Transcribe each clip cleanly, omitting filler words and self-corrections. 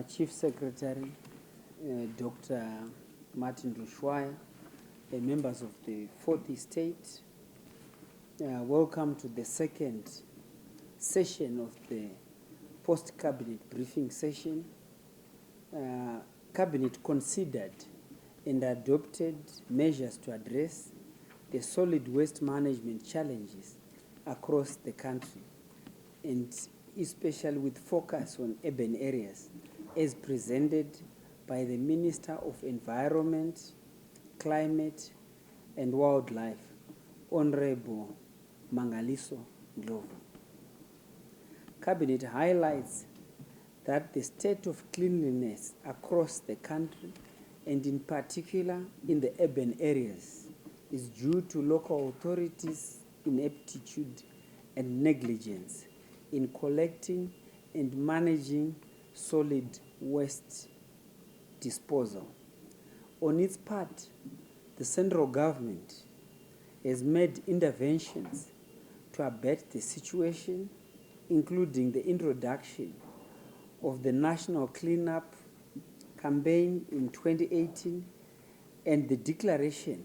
Chief Secretary, Dr. Martin Rushwaya, members of the Fourth Estate, welcome to the second session of the post-cabinet briefing session. Cabinet considered and adopted measures to address the solid waste management challenges across the country, and especially with focus on urban areas, as presented by the Minister of Environment, Climate and Wildlife, Honorable Mangaliso Ndlovu. Cabinet highlights that the state of cleanliness across the country, and in particular in the urban areas, is due to local authorities' ineptitude and negligence in collecting and managing solid waste disposal. On its part, the central government has made interventions to abet the situation, including the introduction of the National Cleanup Campaign in 2018 and the declaration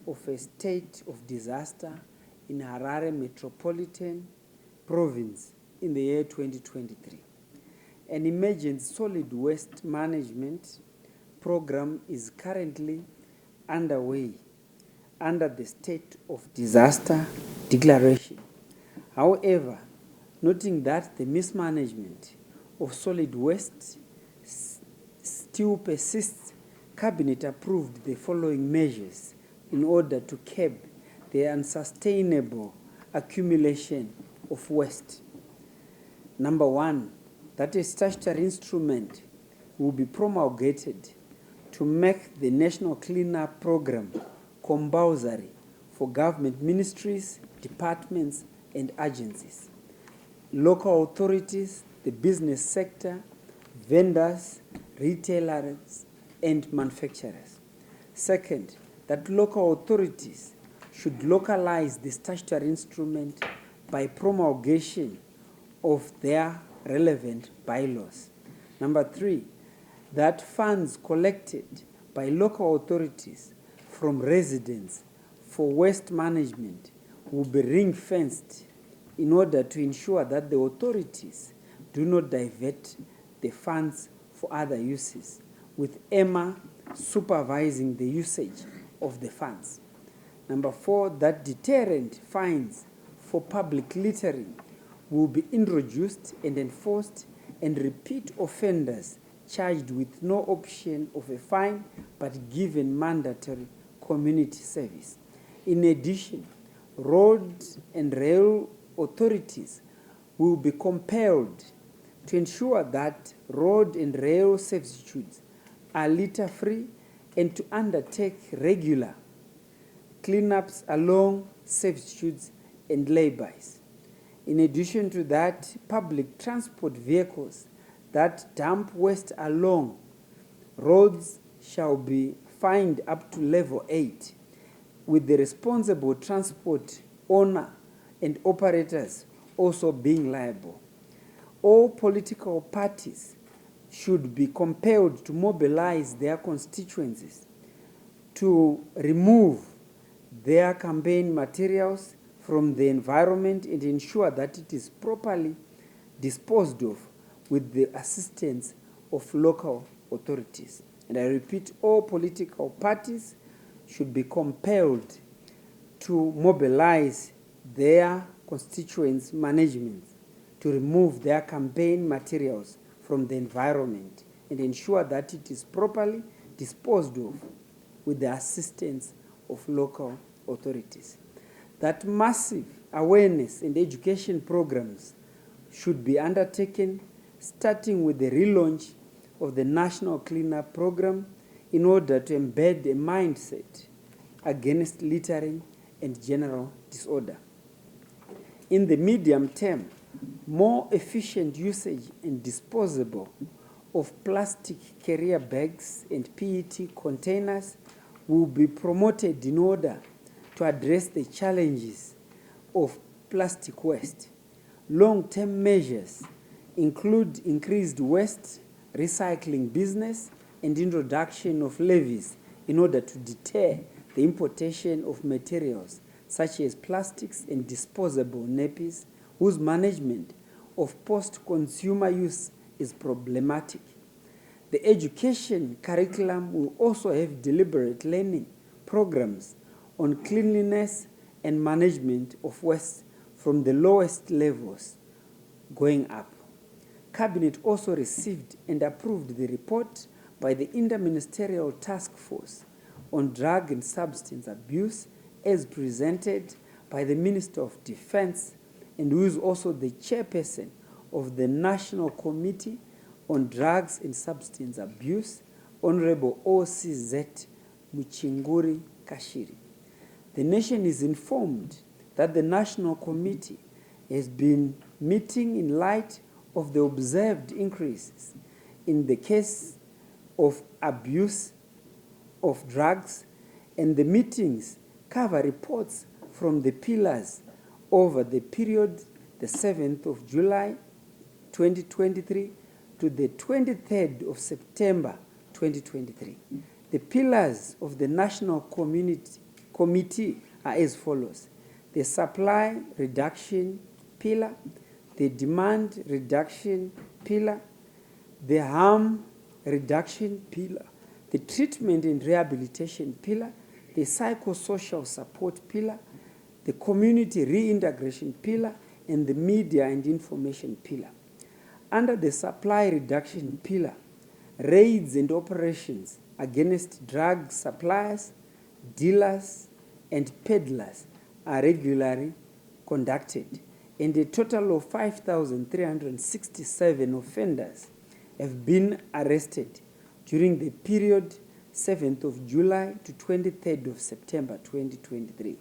of a state of disaster in Harare Metropolitan Province in the year 2023. An emergency solid waste management program is currently underway under the state of disaster declaration. However, noting that the mismanagement of solid waste still persists, Cabinet approved the following measures in order to curb the unsustainable accumulation of waste. Number one, that a statutory instrument will be promulgated to make the National Cleanup Program compulsory for government ministries, departments, and agencies, local authorities, the business sector, vendors, retailers, and manufacturers. Second, that local authorities should localize the statutory instrument by promulgation of their relevant bylaws. Number three, that funds collected by local authorities from residents for waste management will be ring-fenced in order to ensure that the authorities do not divert the funds for other uses, with EMA supervising the usage of the funds. Number four, that deterrent fines for public littering will be introduced and enforced, and repeat offenders charged with no option of a fine but given mandatory community service. In addition, road and rail authorities will be compelled to ensure that road and rail servitudes are litter-free and to undertake regular cleanups along servitudes and laybys. In addition to that, public transport vehicles that dump waste along roads shall be fined up to level 8, with the responsible transport owner and operators also being liable. All political parties should be compelled to mobilize their constituencies to remove their campaign materials from the environment and ensure that it is properly disposed of with the assistance of local authorities. And I repeat, all political parties should be compelled to mobilize their constituents' management to remove their campaign materials from the environment and ensure that it is properly disposed of with the assistance of local authorities. That massive awareness and education programs should be undertaken, starting with the relaunch of the National Cleanup Program in order to embed a mindset against littering and general disorder. In the medium term, more efficient usage and disposable of plastic carrier bags and PET containers will be promoted in order to address the challenges of plastic waste. Long-term measures include increased waste recycling business and introduction of levies in order to deter the importation of materials such as plastics and disposable nappies, whose management of post-consumer use is problematic. The education curriculum will also have deliberate learning programs on cleanliness and management of waste from the lowest levels going up. Cabinet also received and approved the report by the Interministerial Task Force on Drug and Substance Abuse as presented by the Minister of Defense, and who is also the chairperson of the National Committee on Drugs and Substance Abuse, Honorable OCZ Muchinguri Kashiri. The nation is informed that the National Committee has been meeting in light of the observed increases in the case of abuse of drugs, and the meetings cover reports from the pillars over the period the 7th of July 2023 to the 23rd of September 2023. The pillars of the National Committee are as follows: the supply reduction pillar, the demand reduction pillar, the harm reduction pillar, the treatment and rehabilitation pillar, the psychosocial support pillar, the community reintegration pillar, and the media and information pillar. Under the supply reduction pillar, raids and operations against drug suppliers, dealers, and peddlers are regularly conducted, and a total of 5,367 offenders have been arrested during the period 7th of July to 23rd of September 2023.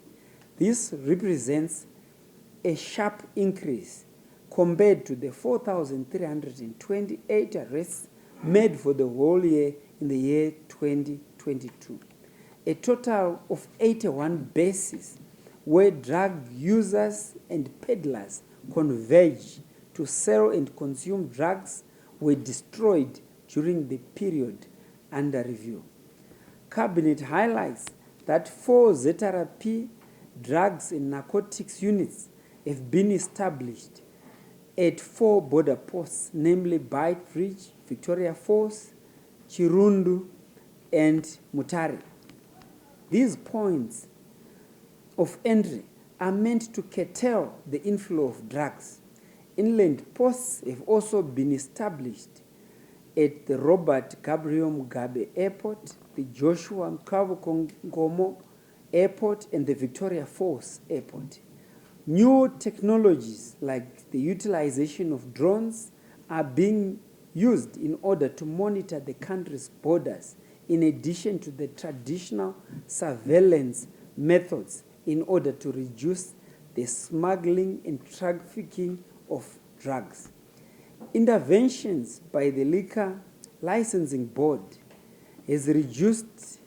This represents a sharp increase compared to the 4,328 arrests made for the whole year in the year 2022. A total of 81 bases where drug users and peddlers converge to sell and consume drugs were destroyed during the period under review. Cabinet highlights that 4 ZRP drugs and narcotics units have been established at 4 border posts, namely Bite Bridge, Victoria Falls, Chirundu, and Mutare. These points of entry are meant to curtail the inflow of drugs. Inland posts have also been established at the Robert Gabriel Mugabe Airport, the Joshua Nkomo Airport, and the Victoria Falls Airport. New technologies like the utilization of drones are being used in order to monitor the country's borders, in addition to the traditional surveillance methods in order to reduce the smuggling and trafficking of drugs. Interventions by the Liquor Licensing Board has reduced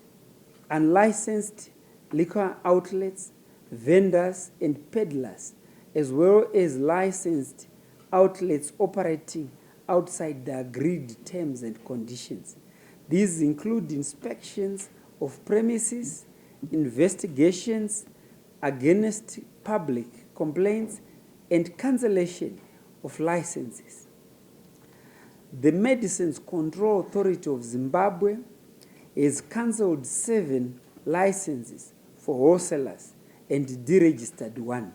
unlicensed liquor outlets, vendors, and peddlers, as well as licensed outlets operating outside the agreed terms and conditions. These include inspections of premises, investigations against public complaints, and cancellation of licenses. The Medicines Control Authority of Zimbabwe has cancelled 7 licenses for wholesalers and deregistered 1.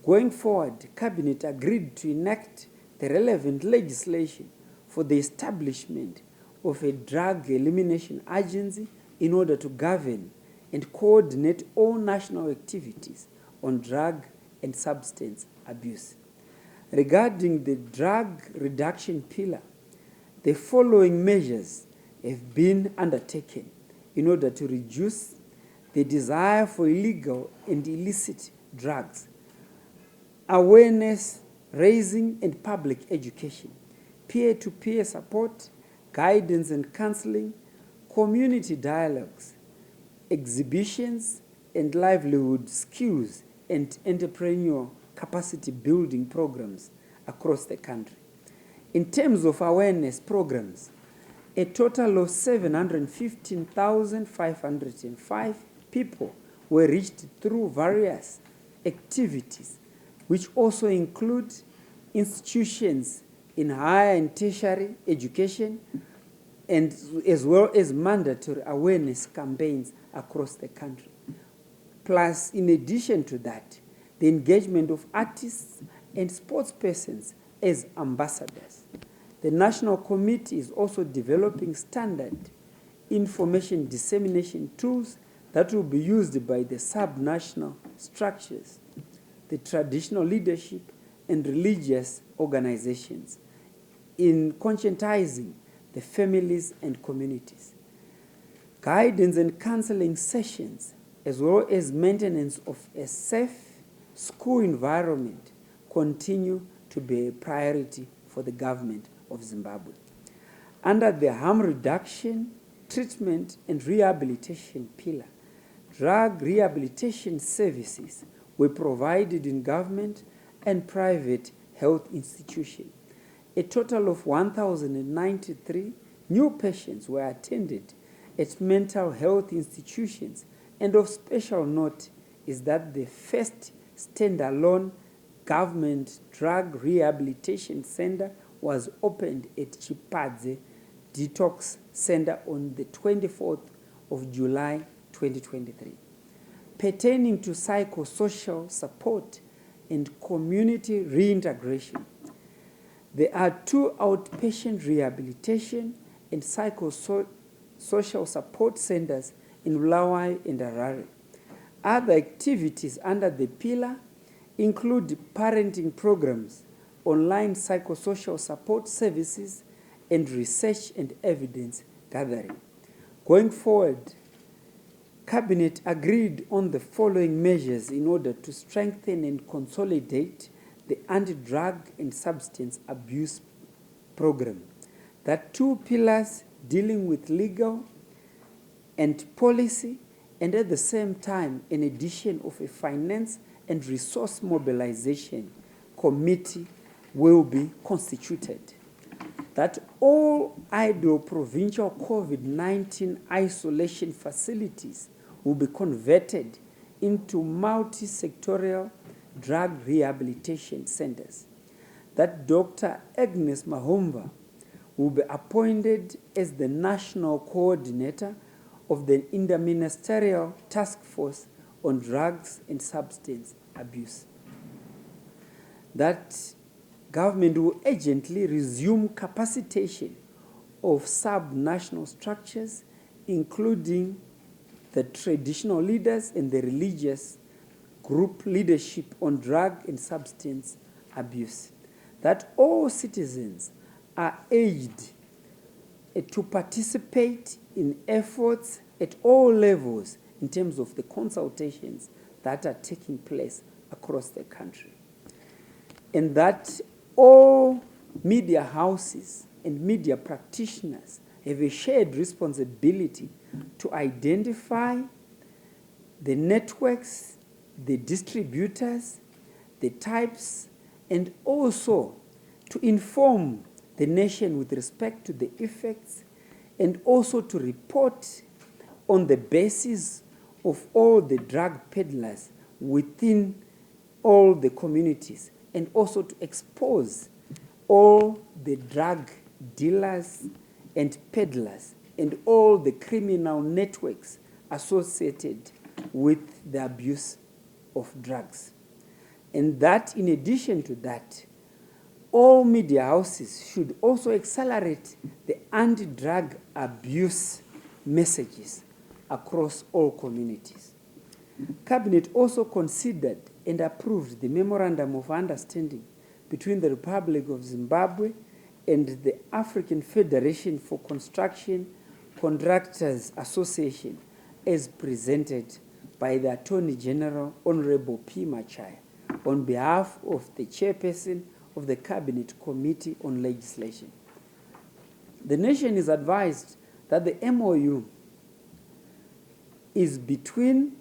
Going forward, Cabinet agreed to enact the relevant legislation for the establishment of a drug elimination agency in order to govern and coordinate all national activities on drug and substance abuse. Regarding the drug reduction pillar, the following measures have been undertaken in order to reduce the desire for illegal and illicit drugs: awareness raising and public education, peer-to-peer support, guidance and counseling, community dialogues, exhibitions, and livelihood skills and entrepreneurial capacity building programs across the country. In terms of awareness programs, a total of 715,505 people were reached through various activities, which also include institutions in higher and tertiary education, and as well as mandatory awareness campaigns across the country. Plus, in addition to that, the engagement of artists and sportspersons as ambassadors. The National Committee is also developing standard information dissemination tools that will be used by the sub-national structures, the traditional leadership, and religious organizations in conscientizing the families and communities. Guidance and counseling sessions, as well as maintenance of a safe school environment, continue to be a priority for the government of Zimbabwe. Under the harm reduction, treatment, and rehabilitation pillar, drug rehabilitation services were provided in government and private health institutions. A total of 1,093 new patients were attended at mental health institutions, and of special note is that the first standalone government drug rehabilitation center was opened at Chipadze Detox Center on the 24th of July 2023. Pertaining to psychosocial support and community reintegration, there are 2 outpatient rehabilitation and psychosocial support centers in Bulawayo and Harare. Other activities under the pillar include parenting programs, online psychosocial support services, and research and evidence gathering. Going forward, Cabinet agreed on the following measures in order to strengthen and consolidate the anti-drug and substance abuse program. That 2 pillars dealing with legal and policy, and at the same time, an addition of a finance and resource mobilization committee will be constituted. That all idle provincial COVID-19 isolation facilities will be converted into multi-sectorial drug rehabilitation centers. That Dr. Agnes Mahomba will be appointed as the national coordinator of the Interministerial Task Force on Drugs and Substance Abuse. That government will urgently resume capacitation of sub-national structures, including the traditional leaders and the religious group leadership on drug and substance abuse. That all citizens are urged to participate in efforts at all levels in terms of the consultations that are taking place across the country. And that all media houses and media practitioners have a shared responsibility to identify the networks, the distributors, the types, and also to inform the nation with respect to the effects, and also to report on the basis of all the drug peddlers within all the communities, and also to expose all the drug dealers and peddlers and all the criminal networks associated with the abuse of drugs. And that, in addition to that, all media houses should also accelerate the anti-drug abuse messages across all communities. Cabinet also considered and approved the Memorandum of Understanding between the Republic of Zimbabwe and the African Federation for Construction Contractors Association, as presented by the Attorney General, Honorable P. Machaya, on behalf of the Chairperson of the Cabinet Committee on Legislation. The nation is advised that the MOU is between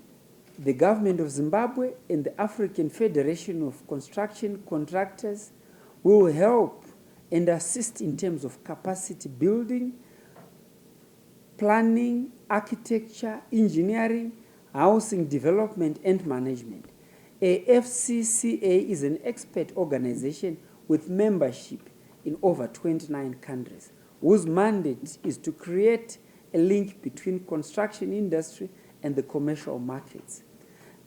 the government of Zimbabwe and the African Federation of Construction Contractors, will help and assist in terms of capacity building, planning, architecture, engineering, housing development, and management. AFCCA is an expert organization with membership in over 29 countries, whose mandate is to create a link between construction industry and the commercial markets.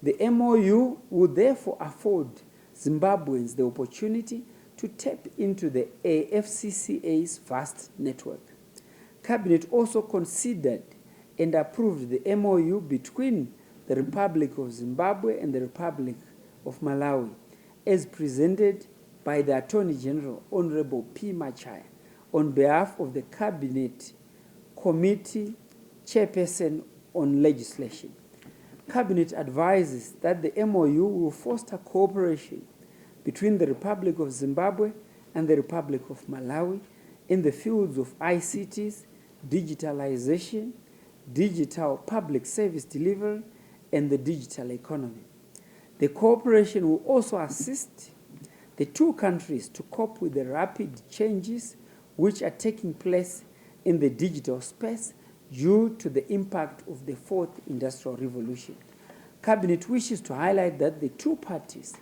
The MOU would therefore afford Zimbabweans the opportunity to tap into the AFCCA's vast network. Cabinet also considered and approved the MOU between the Republic of Zimbabwe and the Republic of Malawi, as presented by the Attorney General, Honorable P. Machaya, on behalf of the Cabinet Committee Chairperson on Legislation. Cabinet advises that the MOU will foster cooperation between the Republic of Zimbabwe and the Republic of Malawi in the fields of ICTs, digitalization, digital public service delivery, and the digital economy. The cooperation will also assist the two countries to cope with the rapid changes which are taking place in the digital space due to the impact of the fourth industrial revolution. Cabinet wishes to highlight that the two parties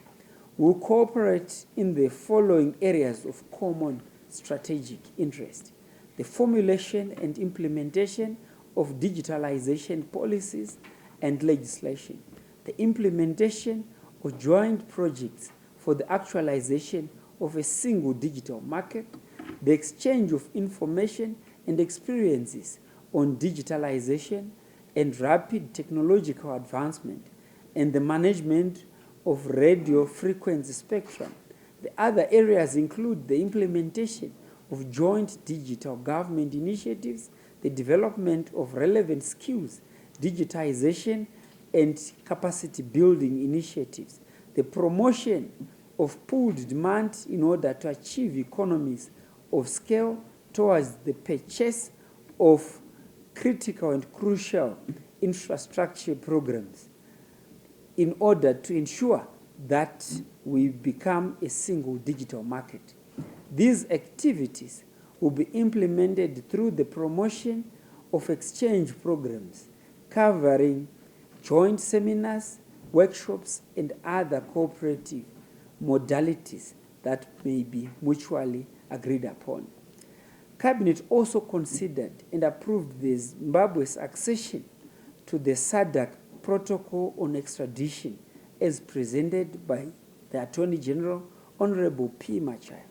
will cooperate in the following areas of common strategic interest: the formulation and implementation of digitalization policies and legislation, the implementation of joint projects for the actualization of a single digital market, the exchange of information and experiences on digitalization and rapid technological advancement, and the management of radio frequency spectrum. The other areas include the implementation of joint digital government initiatives, the development of relevant skills, digitization and capacity building initiatives, the promotion of pooled demand in order to achieve economies of scale towards the purchase of critical and crucial infrastructure programs in order to ensure that we become a single digital market. These activities will be implemented through the promotion of exchange programs covering joint seminars, workshops, and other cooperative modalities that may be mutually agreed upon. Cabinet also considered and approved the Zimbabwe's accession to the SADC Protocol on Extradition, as presented by the Attorney General, Honorable P. Machaya.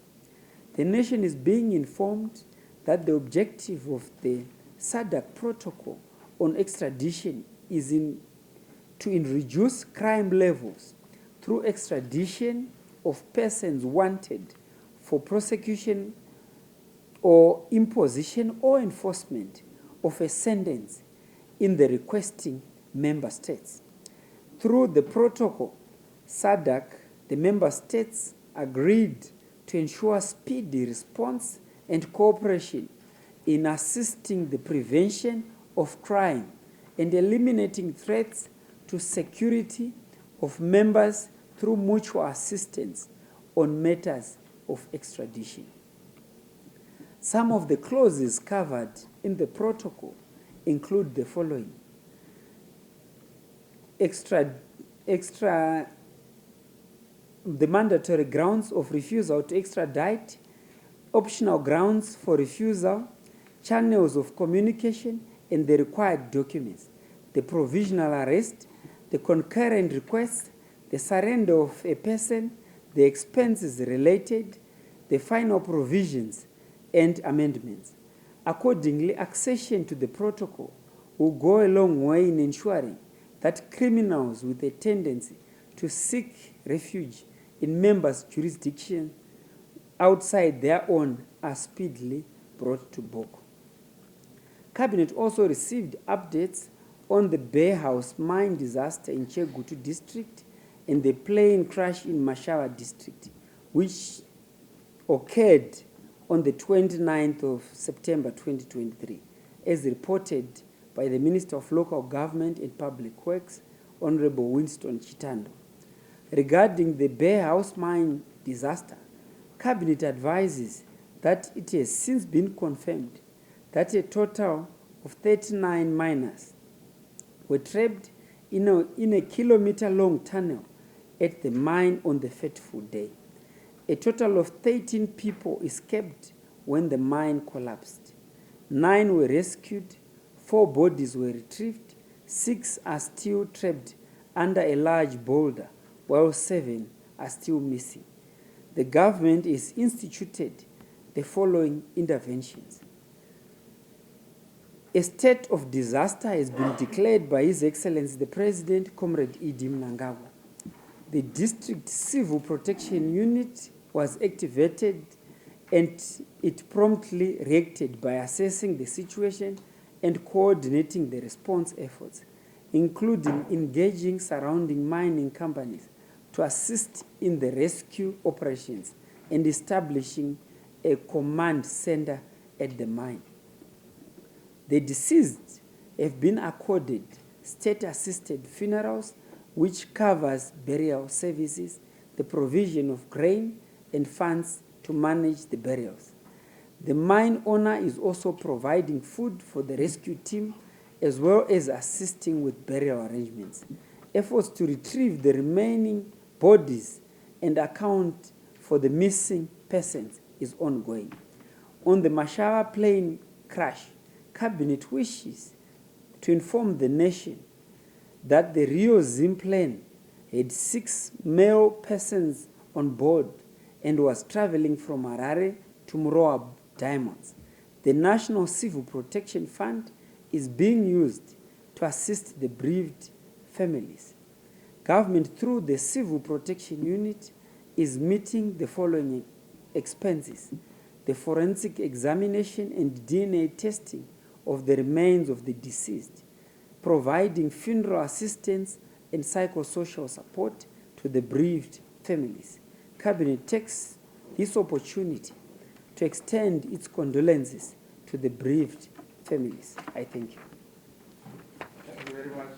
The nation is being informed that the objective of the SADC Protocol on Extradition is to reduce crime levels through extradition of persons wanted for prosecution or imposition or enforcement of a sentence in the requesting member states. Through the protocol, SADC, the member states agreed to ensure speedy response and cooperation in assisting the prevention of crime and eliminating threats to security of members through mutual assistance on matters of extradition. Some of the clauses covered in the protocol include the following: the mandatory grounds of refusal to extradite, optional grounds for refusal, channels of communication, and the required documents, the provisional arrest, the concurrent request, the surrender of a person, the expenses related, the final provisions and amendments. Accordingly, accession to the protocol will go a long way in ensuring that criminals with a tendency to seek refuge in members' jurisdictions outside their own are speedily brought to book. Cabinet also received updates on the Bear House mine disaster in Chegutu district and the plane crash in Mashawa district, which occurred on the 29th of September 2023, as reported by the Minister of Local Government and Public Works, Honorable Winston Chitando. Regarding the Bear House mine disaster, Cabinet advises that it has since been confirmed that a total of 39 miners were trapped in a kilometer-long tunnel at the mine on the fateful day. A total of 13 people escaped when the mine collapsed. 9 were rescued, 4 bodies were retrieved, 6 are still trapped under a large boulder, while 7 are still missing. The government has instituted the following interventions. A state of disaster has been declared by His Excellency the President, Comrade Idi Mnangagwa. The District Civil Protection Unit was activated and it promptly reacted by assessing the situation and coordinating the response efforts, including engaging surrounding mining companies to assist in the rescue operations and establishing a command center at the mine. The deceased have been accorded state-assisted funerals, which covers burial services, the provision of grain, and funds to manage the burials. The mine owner is also providing food for the rescue team, as well as assisting with burial arrangements. Efforts to retrieve the remaining bodies and account for the missing persons is ongoing. On the Mashawa plane crash, Cabinet wishes to inform the nation that the Rio Zim plane had 6 male persons on board and was traveling from Harare to Muroa Diamonds. The National Civil Protection Fund is being used to assist the bereaved families. Government, through the Civil Protection Unit, is meeting the following expenses: the forensic examination and DNA testing of the remains of the deceased, providing funeral assistance and psychosocial support to the bereaved families. Cabinet takes this opportunity to extend its condolences to the bereaved families. I thank you. Thank you very much,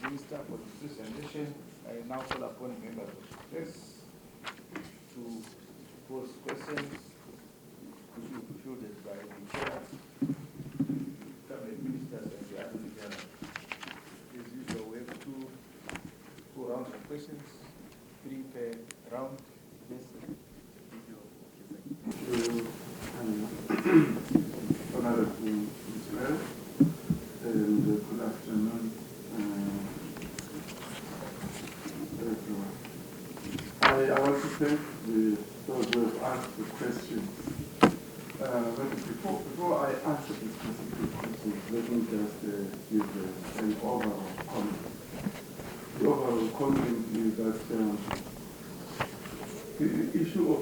Minister, for this presentation. I now call upon members of the press to pose questions which will be fielded by the chair, cabinet ministers, and the attorney general. As usual, we have two rounds of questions, 3 per round. Yes, sir. Thank you, Honorable Israel, and good afternoon, everyone. I want to thank those who have asked the questions. But before I answer the specific questions, let me just give an overall comment. The overall comment is that the issue of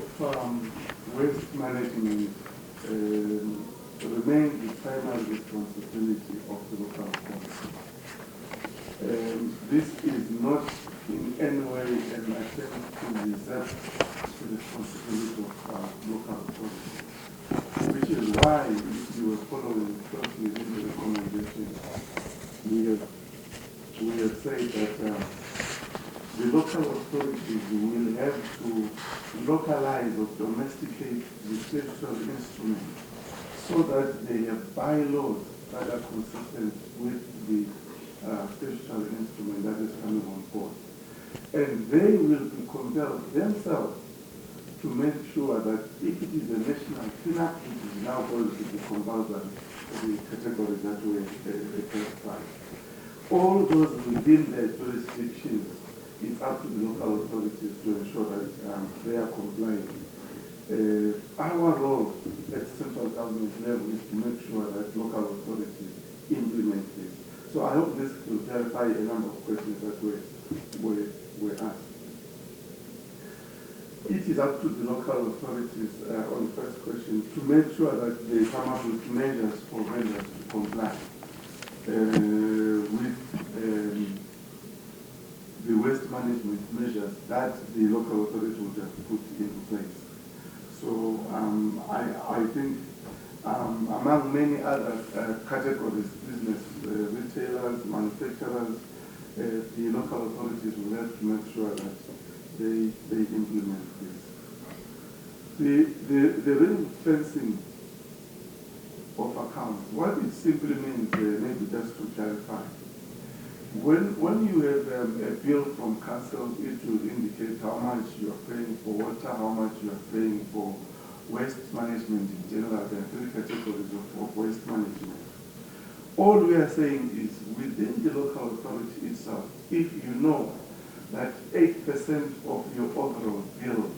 waste management remains the primary responsibility of the local authority. This is not in any way an attempt to reserve the responsibility of local authority, which is why, if you were following closely in the recommendation, we have said that the local authorities will have to localize or domesticate the statutory instrument so that they have bylaws that are consistent with the statutory instrument that is coming on board. And they will be compelled themselves to make sure that if it is a national cleanup, it is now going to be compulsory for the category that we specified. All those within their jurisdictions, it's up to the local authorities to ensure that they are compliant. Our role at central government level is to make sure that local authorities implement this. So I hope this will clarify a number of questions that were asked. it is up to the local authorities on the first question to make sure that they come up with measures for vendors to comply with the waste management measures that the local authority would have put into place. So I think among many other categories, business, retailers, manufacturers, the local authorities will have to make sure that they implement this. The ring fencing of accounts, what it simply means, maybe just to clarify, when you have a bill from council, it will indicate how much you are paying for water, how much you are paying for waste management in general. There are three categories of waste management. All we are saying is within the local authority itself, if you know that 8% of your overall bill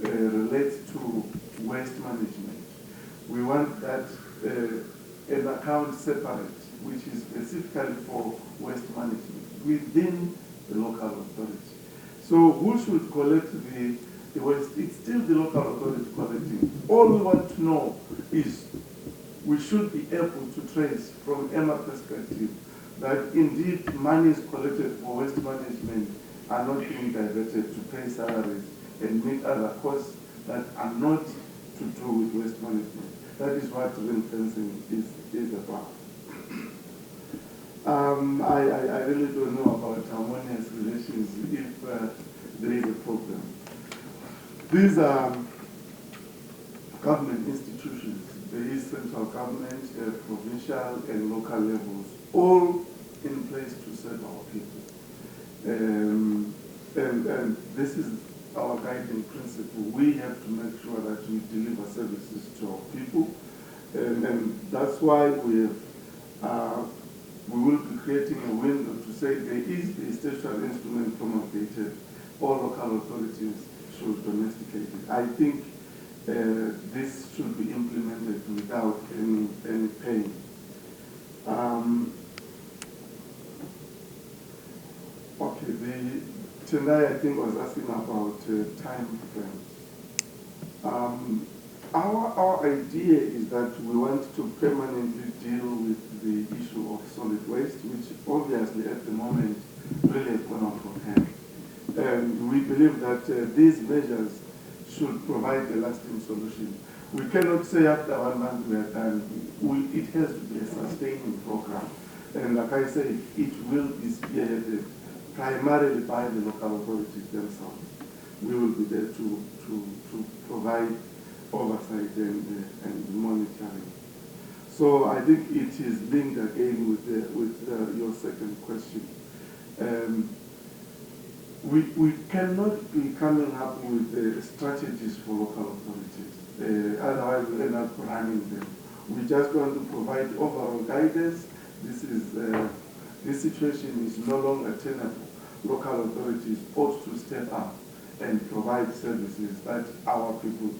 relates to waste management, we want that an account separate, which is specifically for waste management within the local authority. So who should collect the waste? It's still the local authority collecting. All we want to know is we should be able to trace from EMA perspective that indeed monies collected for waste management are not being diverted to pay salaries and meet other costs that are not to do with waste management. That is what ring fencing is about. I really don't know about harmonious relations if there is a problem. These are government institutions. There is central government, provincial and local levels, all in place to serve our people. And this is our guiding principle. We have to make sure that we deliver services to our people. And that's why we will be creating a window to say there is the statutory instrument promulgated, all local authorities should domesticate it. I think this should be implemented without any pain. Okay, Tendai, I think, was asking about time frames. Our idea is that we want to permanently deal with the issue of solid waste, which obviously at the moment really has gone out of hand. And we believe that these measures should provide a lasting solution. We cannot say after 1 month we are done. It has to be a sustaining program. And like I said, it will be spearheaded primarily by the local authorities themselves. We will be there to provide oversight and monitoring. So I think it is linked again with your second question. We cannot be coming up with strategies for local authorities. Otherwise, we'll end up running them. We just want to provide overall guidance. This situation is no longer tenable. Local authorities ought to step up and provide services that our people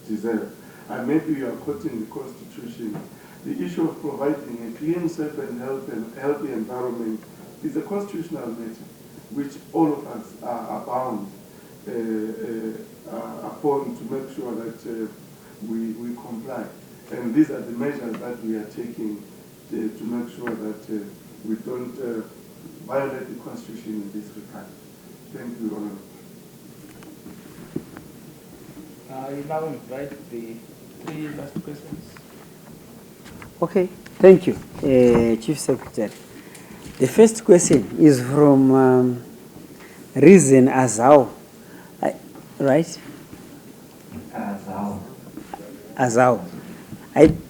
deserve. And maybe you are quoting the Constitution. The issue of providing a clean, safe, and healthy environment is a constitutional matter, which all of us are bound upon to make sure that we comply. And these are the measures that we are taking to make sure that we don't violate the Constitution in this regard. Thank you, Honourable. I now invite the three last questions. Okay, thank you, Chief Secretary. The first question is from Reason Azao, right? Azao.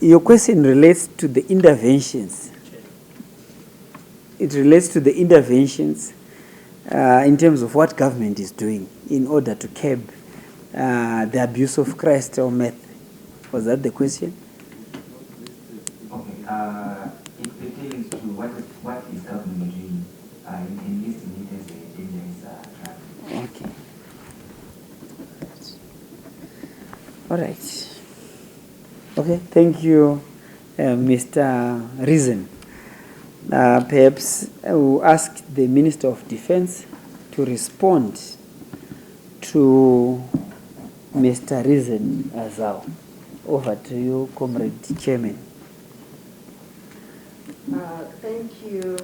Your question relates to the interventions. It relates to the interventions in terms of what government is doing in order to curb the abuse of Christ or meth. Was that the question? Okay. It pertains to what is government doing in listing it as a dangerous drug. Okay. All right. Okay, thank you, Mr. Reason. Perhaps I will ask the Minister of Defense to respond to Mr. Reason Azao. Over to you, Comrade Chairman. Thank you,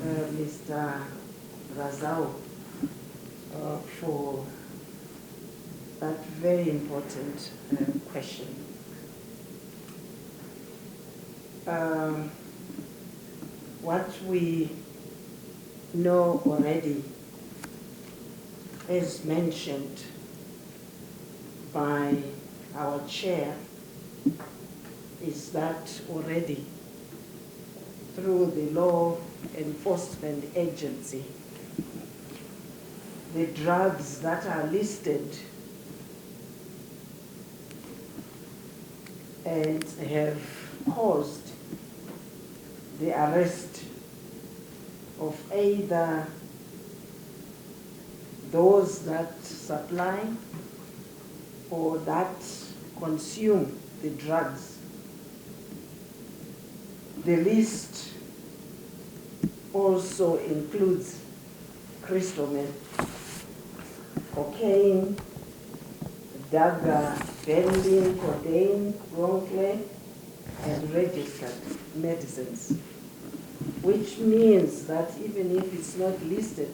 Mr. Razao, for that very important question. What we know already, as mentioned by our chair, is that already through the law enforcement agency, the drugs that are listed and have caused the arrest of either those that supply or that consume the drugs. The list also includes crystal meth, cocaine, dagger, bending, codeine, roncle, and registered medicines, which means that even if it's not listed,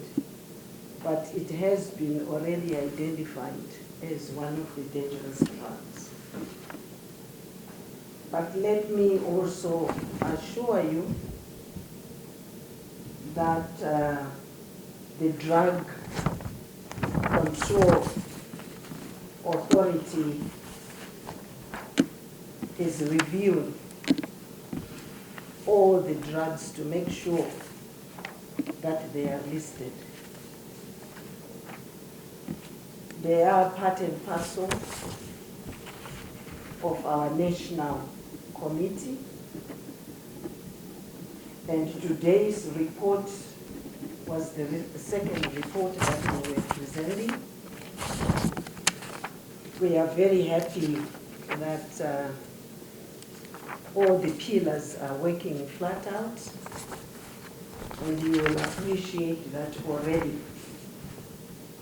but it has been already identified as one of the dangerous drugs. But let me also assure you that the Drug Control Authority is reviewing all the drugs to make sure that they are listed. They are part and parcel of our national committee, and today's report was the second report that we were presenting. We are very happy that all the pillars are working flat out, and you will appreciate that already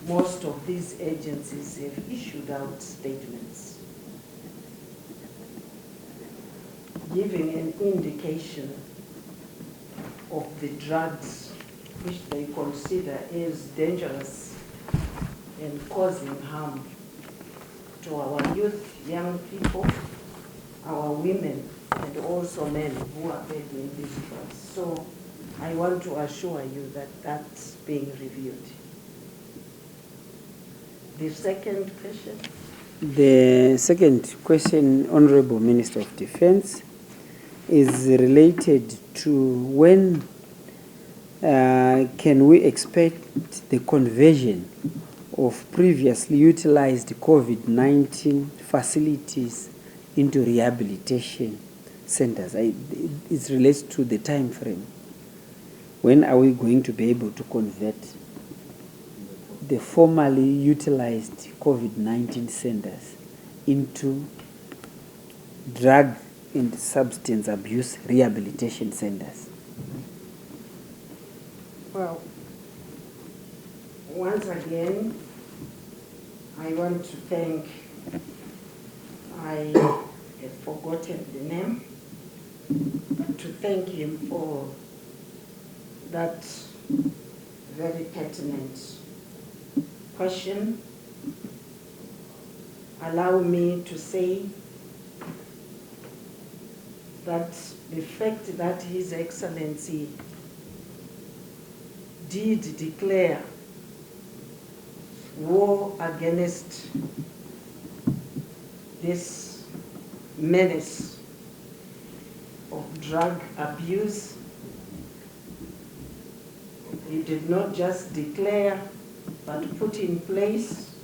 most of these agencies have issued out statements giving an indication of the drugs which they consider as dangerous and causing harm to our youth, young people, our women, and also men who are taking these drugs. So I want to assure you that that's being reviewed. The second question? The second question, Honorable Minister of Defense, is related to when can we expect the conversion of previously utilized COVID-19 facilities into rehabilitation centers? It relates to the time frame. When are we going to be able to convert the formerly utilized COVID-19 centers into drug and substance abuse rehabilitation centers? Well, once again, I want to thank, I have forgotten the name, to thank him for that very pertinent question. Allow me to say that the fact that His Excellency did declare war against this menace of drug abuse, he did not just declare, but put in place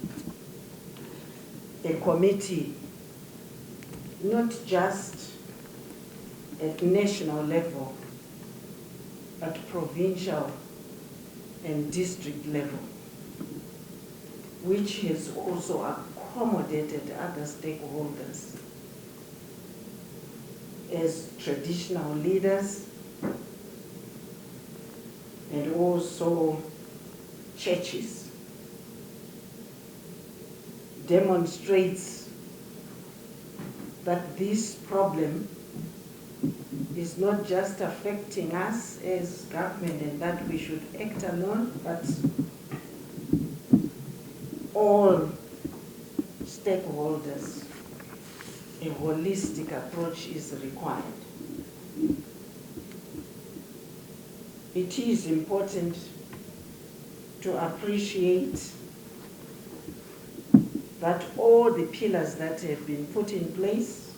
a committee, not just at national level, at provincial and district level, which has also accommodated other stakeholders as traditional leaders and also churches. demonstrates that this problem is not just affecting us as government and that we should act alone, but all stakeholders. A holistic approach is required. It is important to appreciate that all the pillars that have been put in place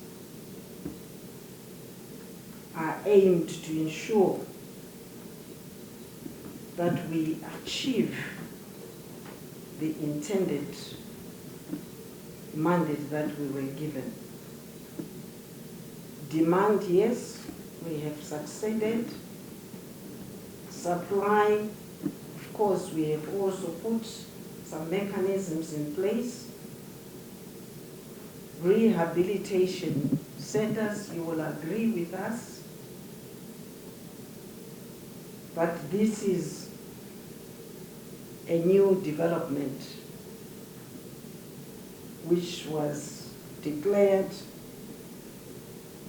are aimed to ensure that we achieve the intended mandate that we were given. Demand, yes, we have succeeded. Supply, of course, we have also put some mechanisms in place. Rehabilitation centers, you will agree with us, but this is a new development which was declared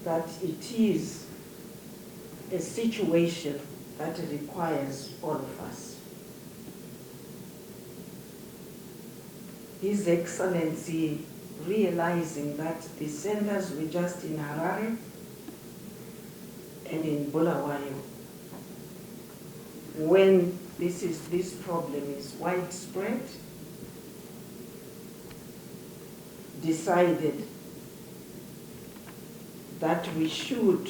that it is a situation that requires all of us. His Excellency, realizing that the centers were just in Harare and in Bulawayo, when this problem is widespread, decided that we should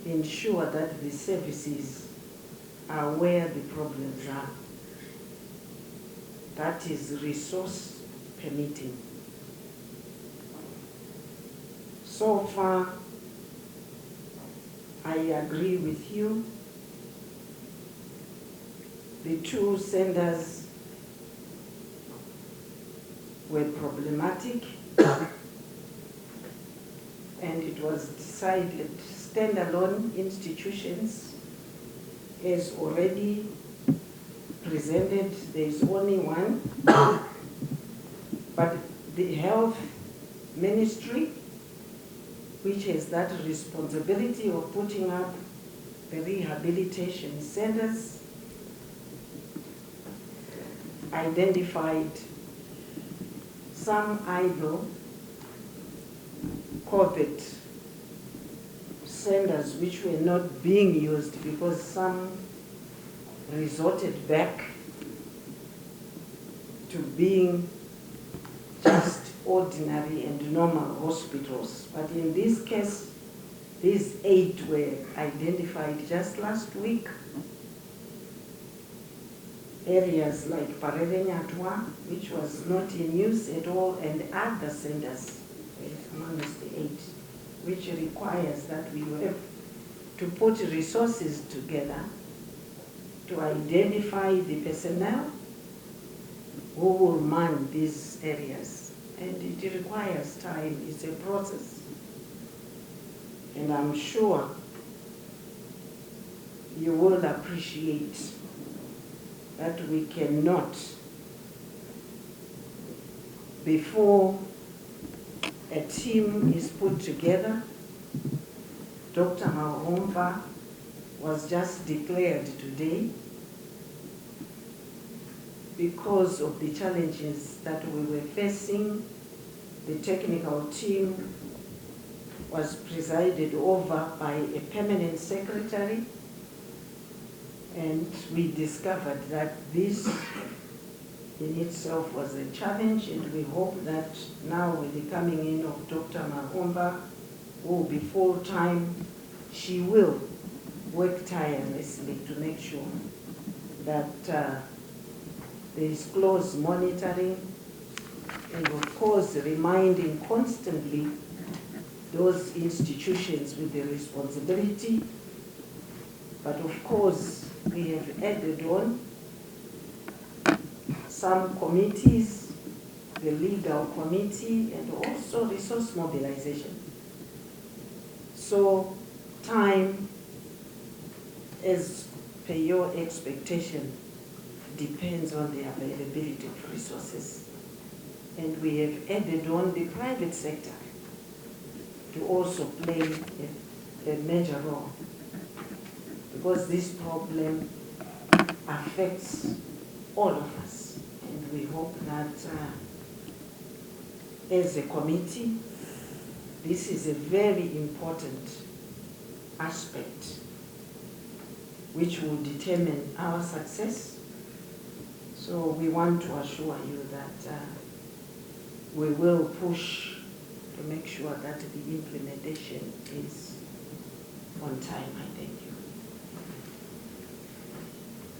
ensure that the services are where the problems are. That is resource permitting. So far, I agree with you. The two centers were problematic, and it was decided standalone institutions, as already presented, there is only one, but the health ministry, which has that responsibility of putting up the rehabilitation centers, identified some idle COVID centers which were not being used because some resorted back to being just ordinary and normal hospitals. But in this case, these 8 were identified just last week. Areas like Parerenyatwa, which was not in use at all, and other centers amongst the 8, which requires that we have to put resources together to identify the personnel who will man these areas. And it requires time, it's a process. And I'm sure you will appreciate that we cannot, before a team is put together. Dr. Mahomba was just declared today because of the challenges that we were facing. The technical team was presided over by a permanent secretary, and we discovered that this in itself was a challenge, and we hope that now with the coming in of Dr. Mahomba, who will be full-time, she will work tirelessly to make sure that there is close monitoring and of course reminding constantly those institutions with the responsibility. But of course we have added on some committees, the legal committee, and also resource mobilization. So time, as per your expectation, depends on the availability of resources. And we have added on the private sector to also play a major role, because this problem affects all of us. And we hope that as a committee, this is a very important aspect which will determine our success. So we want to assure you that we will push to make sure that the implementation is on time. I thank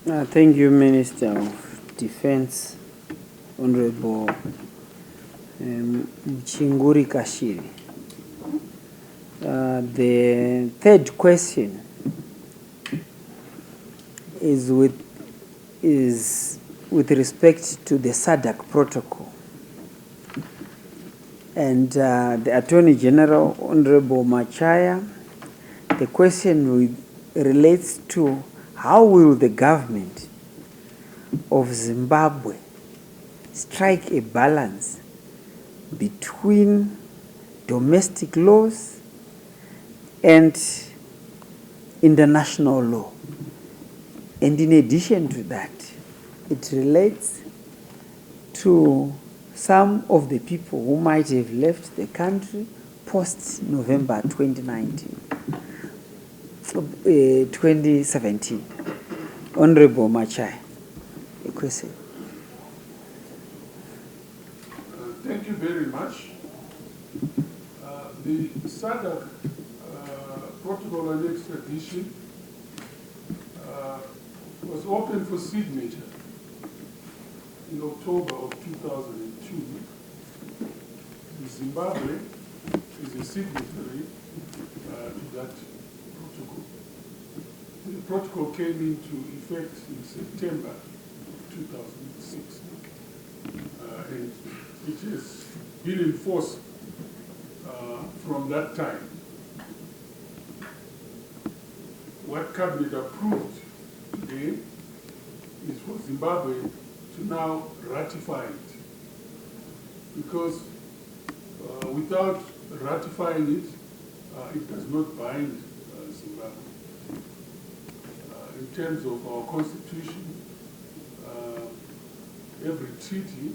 you. Thank you, Minister of Defense, Honorable Chinguri Kashiri. The third question is with respect to the SADC protocol. And the Attorney General, Honorable Machaya, the question relates to how will the government of Zimbabwe strike a balance between domestic laws and international law. And in addition to that, it relates to some of the people who might have left the country post-November 2017. Honorable Machai, a question. Thank you very much. The SADC protocol on extradition was open for signature in October of 2002. Zimbabwe is a signatory to that protocol. The protocol came into effect in September 2006, and it has been in force from that time. What Cabinet approved today is for Zimbabwe to now ratify it, because without ratifying it, it does not bind Zimbabwe. In terms of our constitution, every treaty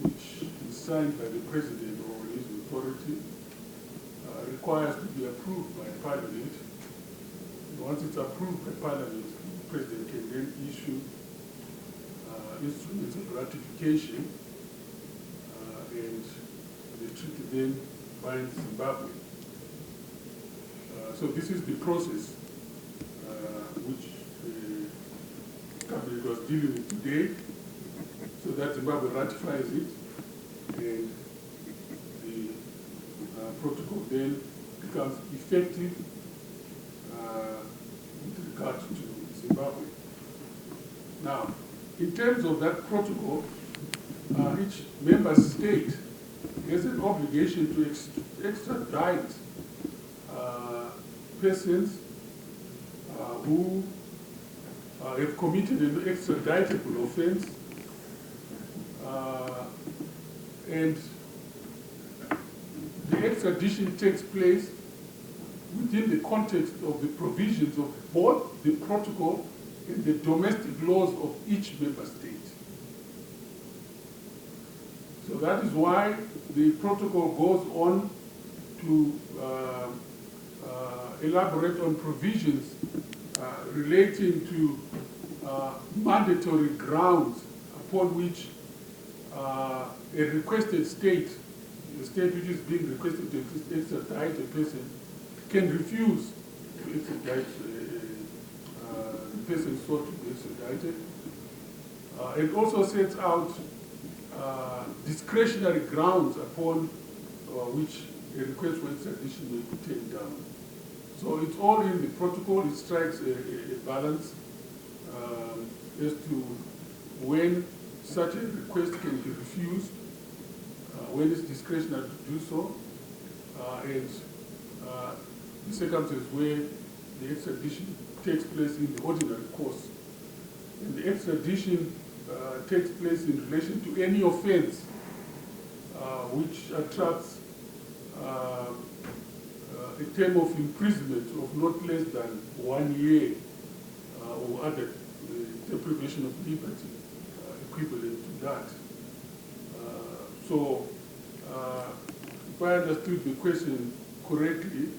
which is signed by the president or his authority requires to be approved by Parliament. Once it's approved by Parliament, the president can then issue instruments of ratification, and the treaty then binds Zimbabwe. So this is the process which the Cabinet was dealing with today, so that Zimbabwe ratifies it, and the protocol then becomes effective with regard to Zimbabwe. Now, in terms of that protocol, each member state has an obligation to extradite persons who have committed an extraditable offense, and the extradition takes place within the context of the provisions of both the protocol and the domestic laws of each member state. So that is why the protocol goes on to elaborate on provisions relating to mandatory grounds upon which a requested state, the state which is being requested to extradite a person, can refuse to extradite the person sought to be extradited. It also sets out discretionary grounds upon which a request for extradition may be taken down. So it's all in the protocol. It strikes a balance as to when such a request can be refused, when it's discretionary to do so, and the circumstances where the extradition takes place in the ordinary course. And the extradition takes place in relation to any offense which attracts a term of imprisonment of not less than 1 year or other deprivation of liberty equivalent to that. So, if I understood the question correctly,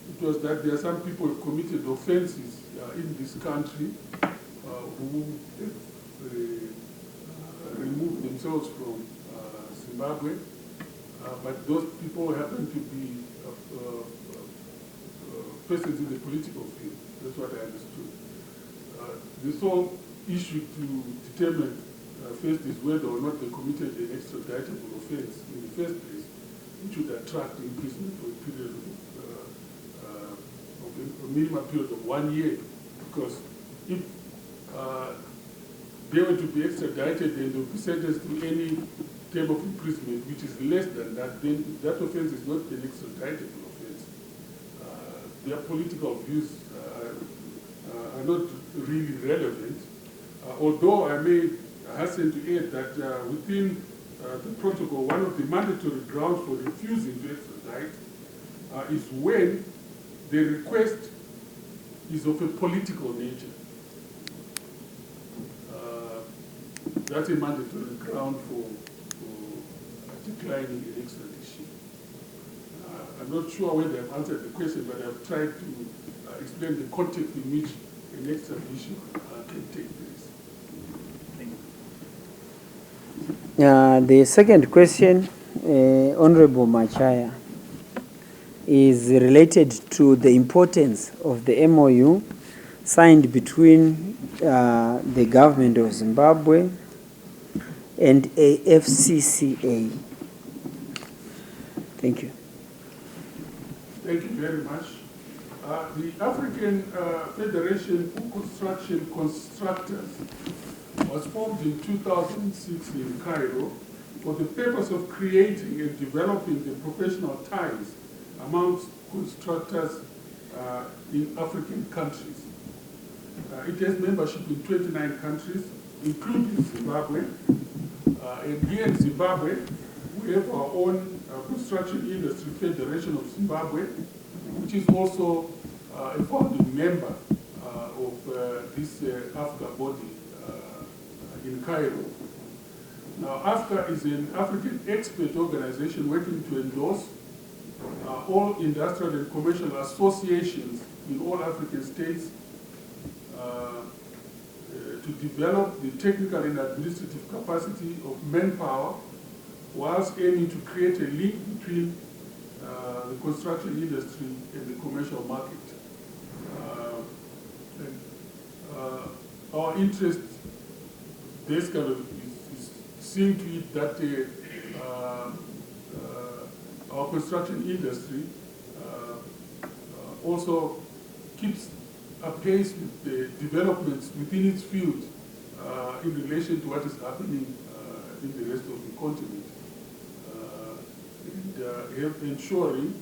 it was that there are some people who have committed offenses in this country who have removed themselves from Zimbabwe, but those people happen to be persons in the political field. That's what I understood. The sole issue to determine first is whether or not they committed an extraditable offense in the first place, which would attract imprisonment for a period of a minimum period of 1 year. Because if they were to be extradited and they would be sentenced to any term of imprisonment which is less than that, then that offense is not an extraditable offense. Their political views are not really relevant, although I may hasten to add that within the protocol, one of the mandatory grounds for refusing to extradite is when the request is of a political nature. That's a mandatory ground for declining an extradition. I'm not sure whether I've answered the question, but I've tried to explain the context in which an extradition can take place. Thank you. The second question, Honorable Machaya, is related to the importance of the MOU signed between the government of Zimbabwe and AFCCA. Thank you. Thank you very much. The African Federation for Construction Constructors was formed in 2006 in Cairo for the purpose of creating and developing the professional ties amongst constructors in African countries. It has membership in 29 countries, including Zimbabwe. And here in Zimbabwe, we have our own Construction Industry Federation of Zimbabwe, which is also a founding member of this AFCA body in Cairo. Now, AFCA is an African expert organization working to endorse all industrial and commercial associations in all African states to develop the technical and administrative capacity of manpower, whilst aiming to create a link between the construction industry and the commercial market. Our interest basically is seeing to it that our construction industry also keeps apace with the developments within its field in relation to what is happening in the rest of the continent. And ensuring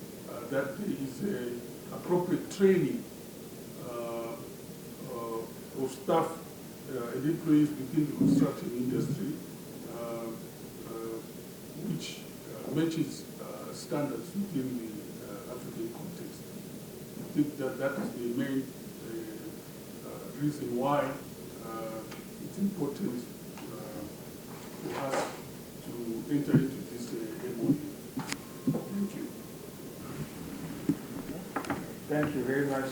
that there is appropriate training of staff and employees within the construction industry, which matches standards within the African context. I think that is the main reason why it's important for us to enter into this MOU. Thank you. Thank you very much,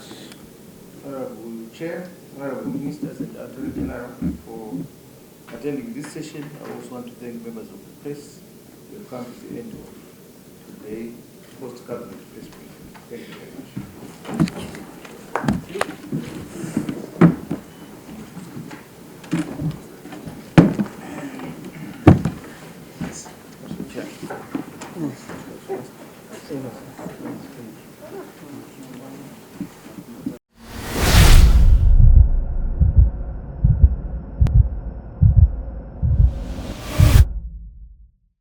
Honorable Chair, Honorable Ministers, and Attorney General for attending this session. I also want to thank members of the press who have come to the end of today post-cabinet press briefing. Thank you very much.